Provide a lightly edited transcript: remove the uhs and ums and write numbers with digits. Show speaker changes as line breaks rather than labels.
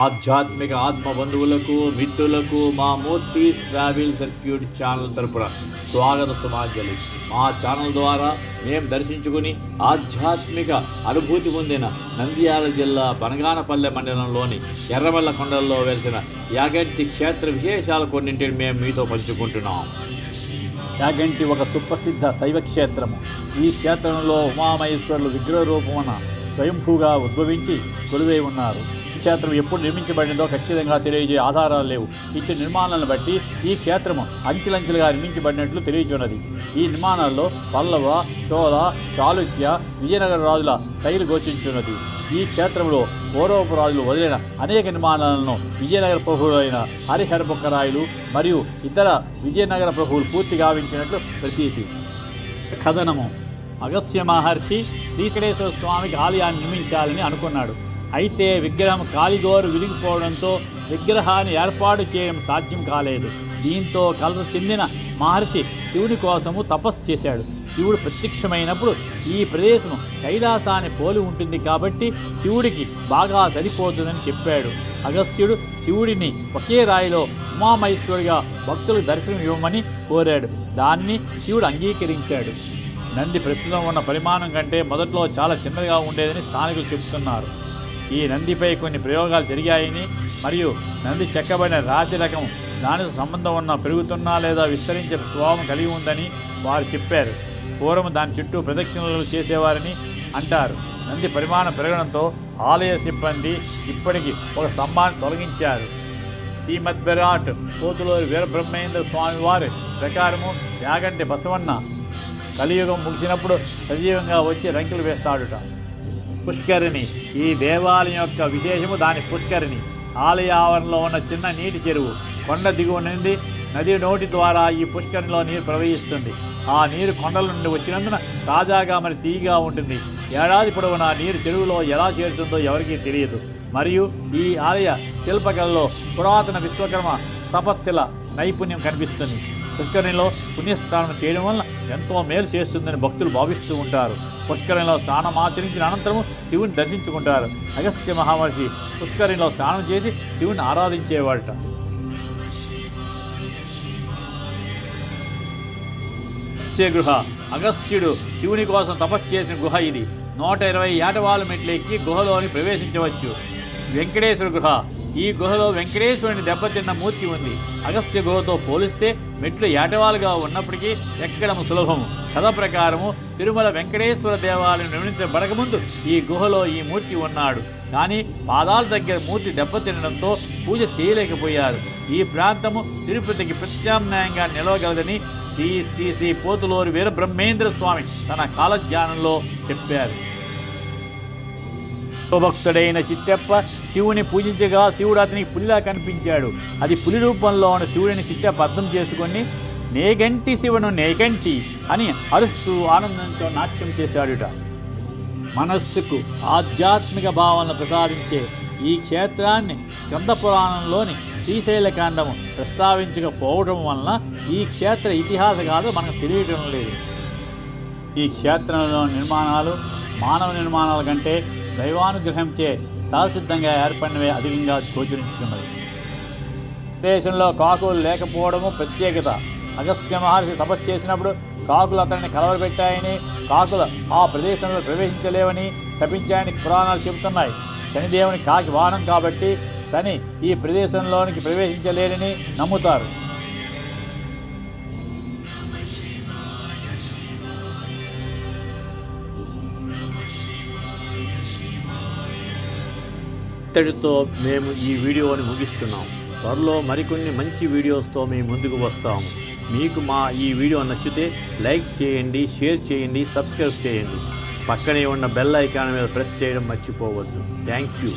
ఆధ్యాత్మిక ఆత్మ బంధువులకు మిత్రులకు మా మూర్తిస్ ట్రావెల్ సర్క్యూట్ ఛానల్ తరపున స్వాగత సుమాంజలి. మా ఛానల్ ద్వారా మేము దర్శించుకుని ఆధ్యాత్మిక అనుభూతి పొందిన నంద్యాల జిల్లా బనగానపల్లె మండలంలోని ఎర్రమల్ల కొండల్లో వెలిసిన యాగంటి క్షేత్ర విశేషాలు కొన్నింటిని మేము మీతో పంచుకుంటున్నాం. యాగంటి ఒక సుప్రసిద్ధ శైవ క్షేత్రము. ఈ క్షేత్రంలో ఉమామహేశ్వరులు విగ్రహ రూపమున స్వయంభూగా ఉద్భవించి కొలువై ఉన్నారు. ఈ క్షేత్రం ఎప్పుడు నిర్మించబడిందో ఖచ్చితంగా తెలియజే ఆధారాలు లేవు. ఇచ్చిన నిర్మాణాలను బట్టి ఈ క్షేత్రము అంచెలంచెలుగా నిర్మించబడినట్లు తెలియచున్నది. ఈ నిర్మాణాల్లో పల్లవ, చోళ, చాళుక్య, విజయనగర రాజుల శైలి గోచరించున్నది. ఈ క్షేత్రంలో పూర్వపు రాజులు వదిలిన అనేక నిర్మాణాలను విజయనగర ప్రభువులైన హరిహరబొక్కరాయలు మరియు ఇతర విజయనగర ప్రభువులు పూర్తి గావించినట్లు ప్రతీతి. కథనము: అగస్త్య మహర్షి శ్రీశైలేశ్వర స్వామికి ఆలయాన్ని నిర్మించాలని అనుకున్నాడు. అయితే విగ్రహం కాలిగోరు విరిగిపోవడంతో విగ్రహాన్ని ఏర్పాటు చేయడం సాధ్యం కాలేదు. దీంతో కలత చెందిన మహర్షి శివుని కోసము తపస్సు చేశాడు. శివుడు ప్రత్యక్షమైనప్పుడు ఈ ప్రదేశం కైలాసాన్ని పోలి ఉంటుంది కాబట్టి శివుడికి బాగా సరిపోతుందని చెప్పాడు. అగస్త్యుడు శివుడిని ఒకే రాయిలో ఉమామహేశ్వరుడిగా భక్తులకు దర్శనం ఇవ్వమని కోరాడు. దాన్ని శివుడు అంగీకరించాడు. నంది ప్రస్తుతం ఉన్న పరిమాణం కంటే మొదట్లో చాలా చిన్నగా ఉండేదని స్థానికులు చెబుతున్నారు. ఈ నందిపై కొన్ని ప్రయోగాలు జరిగాయని మరియు నంది చెక్కబడిన రాతి రకం దానితో సంబంధం ఉన్న పెరుగుతున్నా లేదా విస్తరించే స్వభావం కలిగి ఉందని వారు చెప్పారు. పూర్వం దాని చుట్టూ ప్రదక్షిణలు చేసేవారని అంటారు. నంది పరిమాణం పెరగడంతో ఆలయ సిబ్బంది ఇప్పటికీ ఒక స్తంభాన్ని తొలగించారు. శ్రీమద్విరాట్ పోతులూరి వీరబ్రహ్మేంద్ర స్వామి వారి ప్రకారము యాగంటి బసవన్న కలియుగం ముగిసినప్పుడు సజీవంగా వచ్చి రంకెలు వేస్తాడుట. పుష్కరిణి: ఈ దేవాలయం యొక్క విశేషము దాని పుష్కరిణి. ఆలయ ఆవరణలో ఉన్న చిన్న నీటి చెరువు కొండ దిగువ నుండి నది నోటి ద్వారా ఈ పుష్కరిణిలో నీరు ప్రవహిస్తుంది. ఆ నీరు కొండల నుండి వచ్చినందున తాజాగా మరి తీయగా ఉంటుంది. ఏడాది పొడవునా నీరు చెరువులో ఎలా చేరుతుందో ఎవరికీ తెలియదు. మరియు ఈ ఆలయ శిల్పకళలో పురాతన విశ్వకర్మ స్థపత్యుల నైపుణ్యం కనిపిస్తుంది. పుష్కరిణిలో పుణ్యస్నానం చేయడం వల్ల ఎంతో మేలు చేస్తుందని భక్తులు భావిస్తూ ఉంటారు. పుష్కరిణిలో స్నానం ఆచరించిన అనంతరము శివుని దర్శించుకుంటారు. అగస్త్య మహర్షి పుష్కరిణిలో స్నానం చేసి శివుని ఆరాధించేవాడట. గుహ: అగస్త్యుడు శివుని కోసం తపస్సు చేసిన గుహ ఇది. 120 ఏటవాలు మెట్లు ఎక్కి గుహలోని ప్రవేశించవచ్చు. వెంకటేశ్వర గుహ: ఈ గుహలో వెంకటేశ్వరుని దెబ్బతిన్న మూర్తి ఉంది. అగస్త్య గుహతో పోలిస్తే మెట్లు ఏటవాలుగా ఉన్నప్పటికీ ఎక్కడం సులభము. కథ ప్రకారము తిరుమల వెంకటేశ్వర దేవాలయం నిర్మించబడకముందు ఈ గుహలో ఈ మూర్తి ఉన్నాడు. కానీ పాదాల దగ్గర మూర్తి దెబ్బతినడంతో పూజ చేయలేకపోయారు. ఈ ప్రాంతము తిరుపతికి ప్రత్యామ్నాయంగా నిలవగలదని శ్రీ పోతులూరి వీరబ్రహ్మేంద్ర స్వామి తన కాలజ్ఞానంలో చెప్పారు. భక్తుడైన చిట్టెప్ప శివుని పూజించగా శివుడు అతనికి పులిలా కనిపించాడు. అది పులి రూపంలో ఉన్న శివుడిని చిట్టెప్ప అర్థం చేసుకొని నేగంటి శివును నేగంటి అని అరుస్తూ ఆనందంతో నాట్యం చేశాడుట. మనస్సుకు ఆధ్యాత్మిక భావనలు ప్రసాదించే ఈ క్షేత్రాన్ని స్కంద పురాణంలోని శ్రీశైలకాండము ప్రస్తావించకపోవడం వలన ఈ క్షేత్ర ఇతిహాస గాథ మనకు తెలియడం లేదు. ఈ క్షేత్రంలో నిర్మాణాలు మానవ నిర్మాణాల కంటే దైవానుగ్రహంచే సహసిద్ధంగా ఏర్పడినవే అధికంగా గోచరించుతున్నది. దేశంలో కాకులు లేకపోవడము ప్రత్యేకత. అగస్త్య మహర్షి తపస్సు చేసినప్పుడు కాకులు అతన్ని కలవరపెట్టాయని, కాకులు ఆ ప్రదేశంలో ప్రవేశించలేవని శపించాయని పురాణాలు చెబుతున్నాయి. శనిదేవుని కాకి వాహనం కాబట్టి శని ఈ ప్రదేశంలోనికి ప్రవేశించలేడని నమ్ముతారు. ఇంతటితో మేము ఈ వీడియోని ముగిస్తున్నాం. త్వరలో మరికొన్ని మంచి వీడియోస్తో మేము ముందుకు వస్తాము. మీకు మా ఈ వీడియో నచ్చితే లైక్ చేయండి, షేర్ చేయండి, సబ్స్క్రైబ్ చేయండి. పక్కనే ఉన్న బెల్ ఐకాన్ మీద ప్రెస్ చేయడం మర్చిపోవద్దు. Thank you.